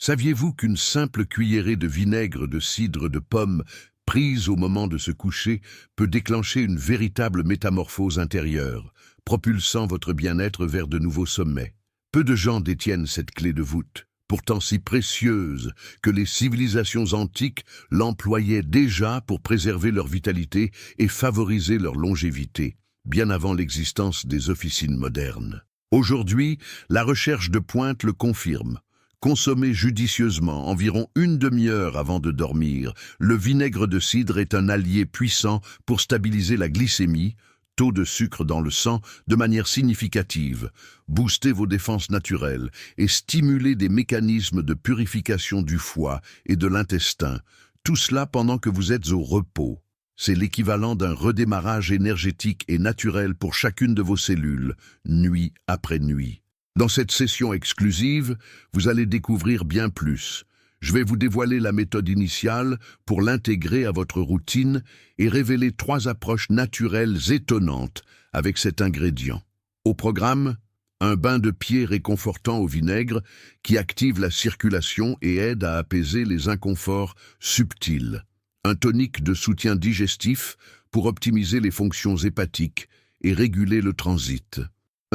Saviez-vous qu'une simple cuillerée de vinaigre de cidre de pomme prise au moment de se coucher peut déclencher une véritable métamorphose intérieure, propulsant votre bien-être vers de nouveaux sommets? Peu de gens détiennent cette clé de voûte, pourtant si précieuse que les civilisations antiques l'employaient déjà pour préserver leur vitalité et favoriser leur longévité, bien avant l'existence des officines modernes. Aujourd'hui, la recherche de pointe le confirme. Consommé judicieusement, environ une demi-heure avant de dormir, le vinaigre de cidre est un allié puissant pour stabiliser la glycémie, taux de sucre dans le sang, de manière significative, booster vos défenses naturelles et stimuler des mécanismes de purification du foie et de l'intestin, tout cela pendant que vous êtes au repos. C'est l'équivalent d'un redémarrage énergétique et naturel pour chacune de vos cellules, nuit après nuit. Dans cette session exclusive, vous allez découvrir bien plus. Je vais vous dévoiler la méthode initiale pour l'intégrer à votre routine et révéler 3 approches naturelles étonnantes avec cet ingrédient. Au programme, un bain de pied réconfortant au vinaigre qui active la circulation et aide à apaiser les inconforts subtils. Un tonique de soutien digestif pour optimiser les fonctions hépatiques et réguler le transit.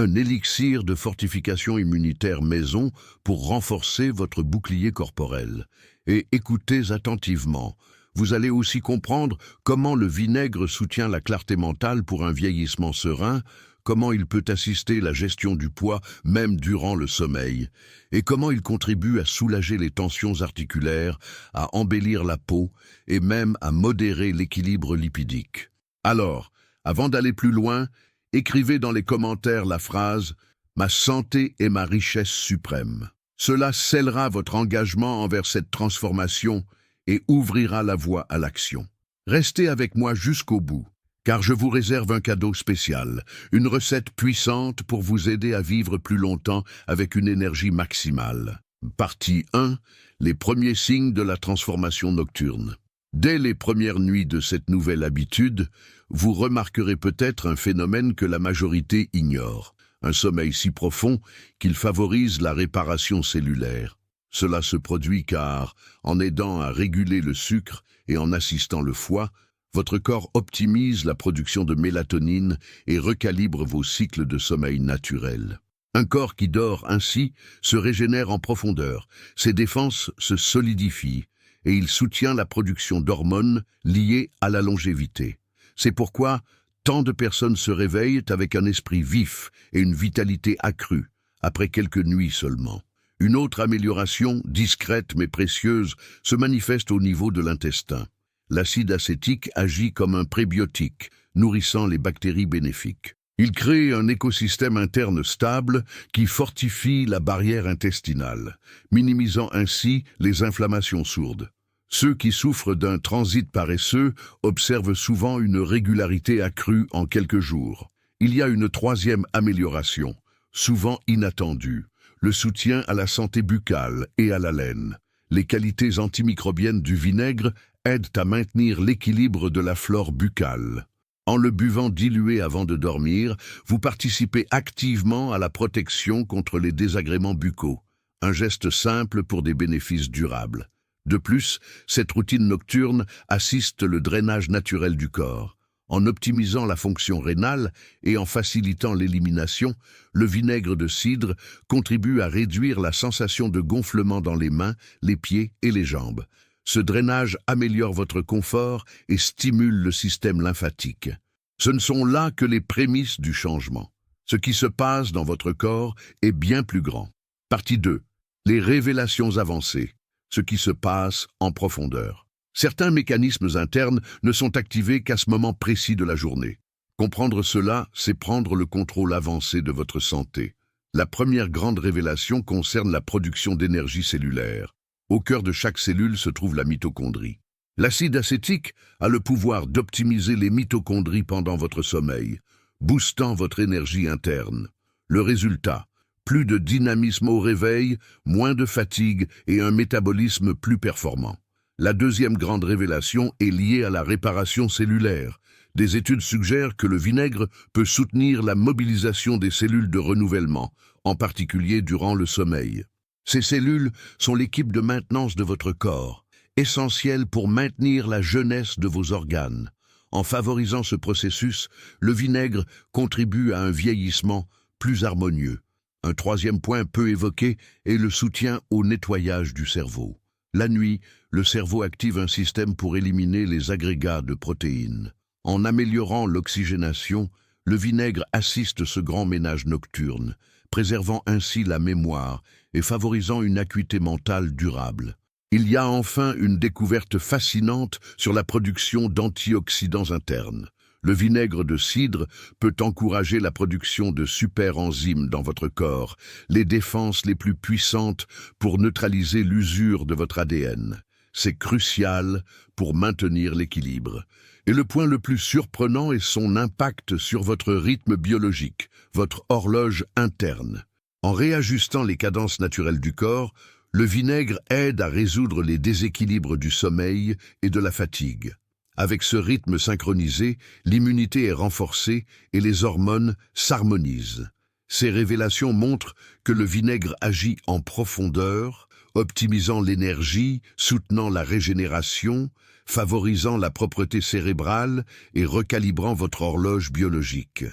Un élixir de fortification immunitaire maison pour renforcer votre bouclier corporel. Et écoutez attentivement, vous allez aussi comprendre comment le vinaigre soutient la clarté mentale pour un vieillissement serein, comment il peut assister la gestion du poids même durant le sommeil, et comment il contribue à soulager les tensions articulaires, à embellir la peau et même à modérer l'équilibre lipidique. Alors, avant d'aller plus loin, écrivez dans les commentaires la phrase « Ma santé est ma richesse suprême ». Cela scellera votre engagement envers cette transformation et ouvrira la voie à l'action. Restez avec moi jusqu'au bout, car je vous réserve un cadeau spécial, une recette puissante pour vous aider à vivre plus longtemps avec une énergie maximale. Partie 1. Les premiers signes de la transformation nocturne. Dès les premières nuits de cette nouvelle habitude, vous remarquerez peut-être un phénomène que la majorité ignore, un sommeil si profond qu'il favorise la réparation cellulaire. Cela se produit car, en aidant à réguler le sucre et en assistant le foie, votre corps optimise la production de mélatonine et recalibre vos cycles de sommeil naturels. Un corps qui dort ainsi se régénère en profondeur, ses défenses se solidifient et il soutient la production d'hormones liées à la longévité. C'est pourquoi tant de personnes se réveillent avec un esprit vif et une vitalité accrue, après quelques nuits seulement. Une autre amélioration, discrète mais précieuse, se manifeste au niveau de l'intestin. L'acide acétique agit comme un prébiotique, nourrissant les bactéries bénéfiques. Il crée un écosystème interne stable qui fortifie la barrière intestinale, minimisant ainsi les inflammations sourdes. Ceux qui souffrent d'un transit paresseux observent souvent une régularité accrue en quelques jours. Il y a une 3e amélioration, souvent inattendue, le soutien à la santé buccale et à la laine. Les qualités antimicrobiennes du vinaigre aident à maintenir l'équilibre de la flore buccale. En le buvant dilué avant de dormir, vous participez activement à la protection contre les désagréments buccaux, un geste simple pour des bénéfices durables. De plus, cette routine nocturne assiste le drainage naturel du corps. En optimisant la fonction rénale et en facilitant l'élimination, le vinaigre de cidre contribue à réduire la sensation de gonflement dans les mains, les pieds et les jambes. Ce drainage améliore votre confort et stimule le système lymphatique. Ce ne sont là que les prémices du changement. Ce qui se passe dans votre corps est bien plus grand. Partie 2. Les révélations avancées. Ce qui se passe en profondeur. Certains mécanismes internes ne sont activés qu'à ce moment précis de la journée. Comprendre cela, c'est prendre le contrôle avancé de votre santé. La première grande révélation concerne la production d'énergie cellulaire. Au cœur de chaque cellule se trouve la mitochondrie. L'acide acétique a le pouvoir d'optimiser les mitochondries pendant votre sommeil, boostant votre énergie interne. Le résultat, plus de dynamisme au réveil, moins de fatigue et un métabolisme plus performant. La deuxième grande révélation est liée à la réparation cellulaire. Des études suggèrent que le vinaigre peut soutenir la mobilisation des cellules de renouvellement, en particulier durant le sommeil. Ces cellules sont l'équipe de maintenance de votre corps, essentielle pour maintenir la jeunesse de vos organes. En favorisant ce processus, le vinaigre contribue à un vieillissement plus harmonieux. Un troisième point peu évoqué est le soutien au nettoyage du cerveau. La nuit, le cerveau active un système pour éliminer les agrégats de protéines. En améliorant l'oxygénation, le vinaigre assiste ce grand ménage nocturne, préservant ainsi la mémoire et favorisant une acuité mentale durable. Il y a enfin une découverte fascinante sur la production d'antioxydants internes. Le vinaigre de cidre peut encourager la production de super-enzymes dans votre corps, les défenses les plus puissantes pour neutraliser l'usure de votre ADN. C'est crucial pour maintenir l'équilibre. Et le point le plus surprenant est son impact sur votre rythme biologique, votre horloge interne. En réajustant les cadences naturelles du corps, le vinaigre aide à résoudre les déséquilibres du sommeil et de la fatigue. Avec ce rythme synchronisé, l'immunité est renforcée et les hormones s'harmonisent. Ces révélations montrent que le vinaigre agit en profondeur, optimisant l'énergie, soutenant la régénération, favorisant la propreté cérébrale et recalibrant votre horloge biologique.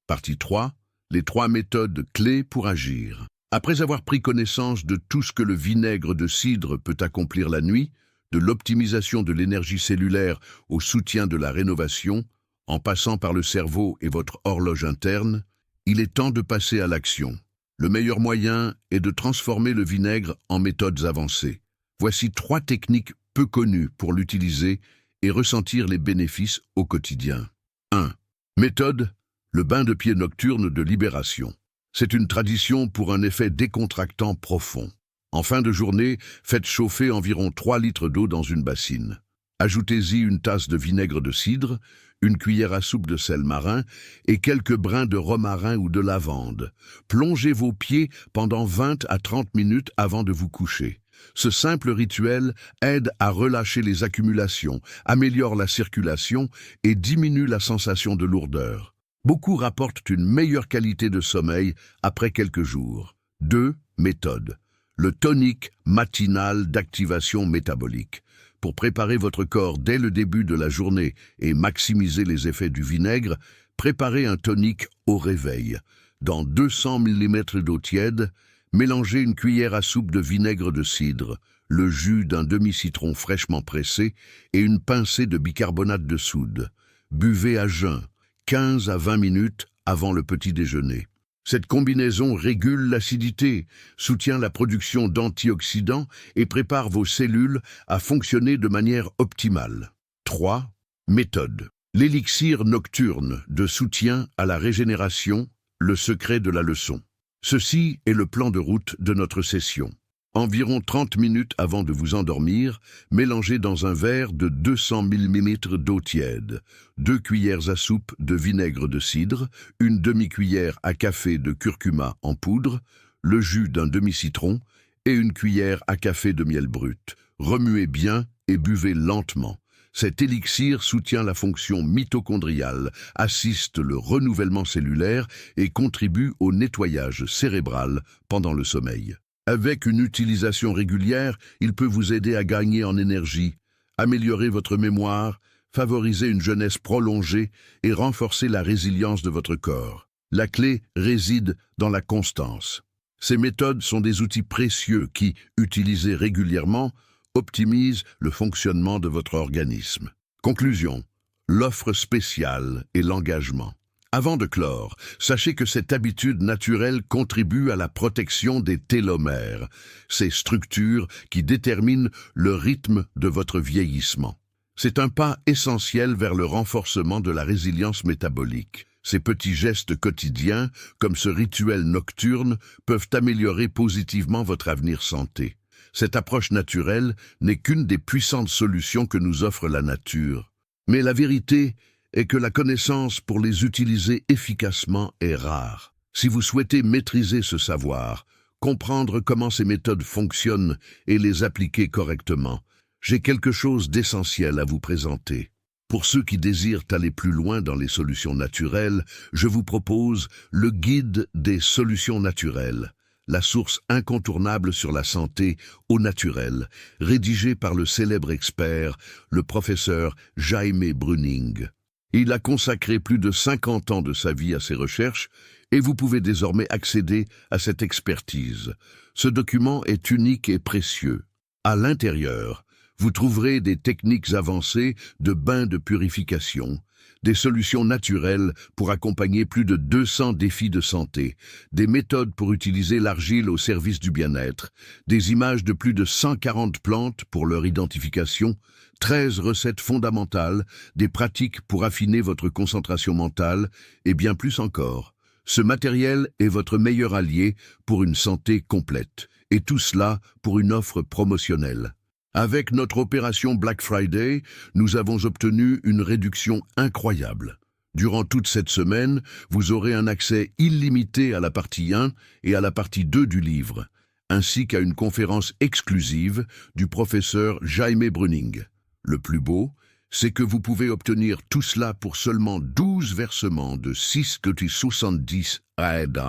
Partie 3. Les 3 méthodes clés pour agir. Après avoir pris connaissance de tout ce que le vinaigre de cidre peut accomplir la nuit, de l'optimisation de l'énergie cellulaire au soutien de la rénovation, en passant par le cerveau et votre horloge interne, il est temps de passer à l'action. Le meilleur moyen est de transformer le vinaigre en méthodes avancées. Voici 3 techniques peu connues pour l'utiliser et ressentir les bénéfices au quotidien. 1. Méthode, le bain de pied nocturne de libération. C'est une tradition pour un effet décontractant profond. En fin de journée, faites chauffer environ 3 litres d'eau dans une bassine. Ajoutez-y une tasse de vinaigre de cidre, une cuillère à soupe de sel marin et quelques brins de romarin ou de lavande. Plongez vos pieds pendant 20 à 30 minutes avant de vous coucher. Ce simple rituel aide à relâcher les accumulations, améliore la circulation et diminue la sensation de lourdeur. Beaucoup rapportent une meilleure qualité de sommeil après quelques jours. 2. Méthode. Le tonique matinal d'activation métabolique. Pour préparer votre corps dès le début de la journée et maximiser les effets du vinaigre, préparez un tonique au réveil. Dans 200 ml d'eau tiède, mélangez une cuillère à soupe de vinaigre de cidre, le jus d'un demi-citron fraîchement pressé et une pincée de bicarbonate de soude. Buvez à jeun, 15 à 20 minutes avant le petit déjeuner. Cette combinaison régule l'acidité, soutient la production d'antioxydants et prépare vos cellules à fonctionner de manière optimale. 3. Méthode. L'élixir nocturne de soutien à la régénération, le secret de la leçon. Ceci est le plan de route de notre session. Environ 30 minutes avant de vous endormir, mélangez dans un verre de 200 ml d'eau tiède, 2 cuillères à soupe de vinaigre de cidre, une demi-cuillère à café de curcuma en poudre, le jus d'un demi-citron et une cuillère à café de miel brut. Remuez bien et buvez lentement. Cet élixir soutient la fonction mitochondriale, assiste le renouvellement cellulaire et contribue au nettoyage cérébral pendant le sommeil. Avec une utilisation régulière, il peut vous aider à gagner en énergie, améliorer votre mémoire, favoriser une jeunesse prolongée et renforcer la résilience de votre corps. La clé réside dans la constance. Ces méthodes sont des outils précieux qui, utilisés régulièrement, optimisent le fonctionnement de votre organisme. Conclusion. L'offre spéciale et l'engagement. Avant de clore, sachez que cette habitude naturelle contribue à la protection des télomères, ces structures qui déterminent le rythme de votre vieillissement. C'est un pas essentiel vers le renforcement de la résilience métabolique. Ces petits gestes quotidiens, comme ce rituel nocturne, peuvent améliorer positivement votre avenir santé. Cette approche naturelle n'est qu'une des puissantes solutions que nous offre la nature. Mais la vérité est que la connaissance pour les utiliser efficacement est rare. Si vous souhaitez maîtriser ce savoir, comprendre comment ces méthodes fonctionnent et les appliquer correctement, j'ai quelque chose d'essentiel à vous présenter. Pour ceux qui désirent aller plus loin dans les solutions naturelles, je vous propose le guide des solutions naturelles, la source incontournable sur la santé au naturel, rédigée par le célèbre expert, le professeur Jaime Bruning. Il a consacré plus de 50 ans de sa vie à ses recherches et vous pouvez désormais accéder à cette expertise. Ce document est unique et précieux. À l'intérieur, vous trouverez des techniques avancées de bains de purification, des solutions naturelles pour accompagner plus de 200 défis de santé, des méthodes pour utiliser l'argile au service du bien-être, des images de plus de 140 plantes pour leur identification, 13 recettes fondamentales, des pratiques pour affiner votre concentration mentale et bien plus encore. Ce matériel est votre meilleur allié pour une santé complète, et tout cela pour une offre promotionnelle. Avec notre opération Black Friday, nous avons obtenu une réduction incroyable. Durant toute cette semaine, vous aurez un accès illimité à la partie 1 et à la partie 2 du livre, ainsi qu'à une conférence exclusive du professeur Jaime Bruning. Le plus beau, c'est que vous pouvez obtenir tout cela pour seulement 12 versements de 6,70 AED,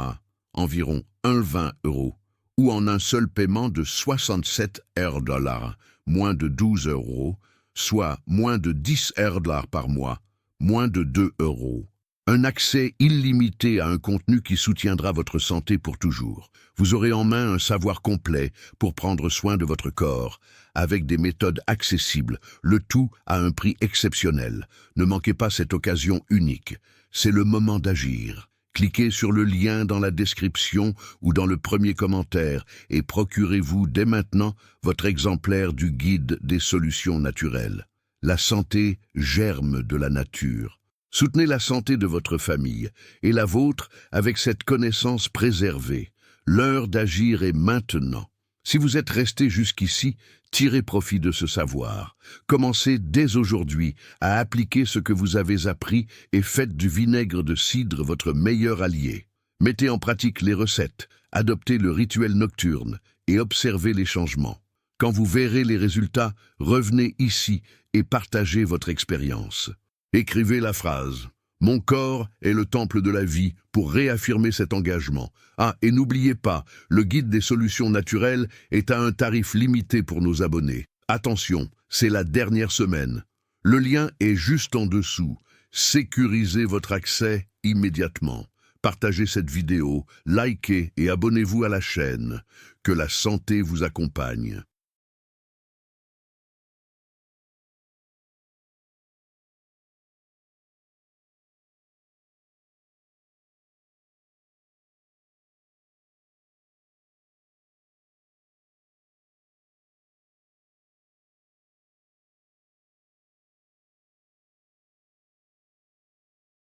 environ 1,20 €, ou en un seul paiement de 67 $, moins de 12 €, soit moins de 10 $ par mois, moins de 2 €. Un accès illimité à un contenu qui soutiendra votre santé pour toujours. Vous aurez en main un savoir complet pour prendre soin de votre corps, avec des méthodes accessibles, le tout à un prix exceptionnel. Ne manquez pas cette occasion unique. C'est le moment d'agir. Cliquez sur le lien dans la description ou dans le premier commentaire et procurez-vous dès maintenant votre exemplaire du guide des solutions naturelles. La santé germe de la nature. Soutenez la santé de votre famille et la vôtre avec cette connaissance préservée. L'heure d'agir est maintenant. Si vous êtes resté jusqu'ici, tirez profit de ce savoir. Commencez dès aujourd'hui à appliquer ce que vous avez appris et faites du vinaigre de cidre votre meilleur allié. Mettez en pratique les recettes, adoptez le rituel nocturne et observez les changements. Quand vous verrez les résultats, revenez ici et partagez votre expérience. Écrivez la phrase « Mon corps est le temple de la vie » pour réaffirmer cet engagement. Ah, et n'oubliez pas, le guide des solutions naturelles est à un tarif limité pour nos abonnés. Attention, c'est la dernière semaine. Le lien est juste en dessous. Sécurisez votre accès immédiatement. Partagez cette vidéo, likez et abonnez-vous à la chaîne. Que la santé vous accompagne.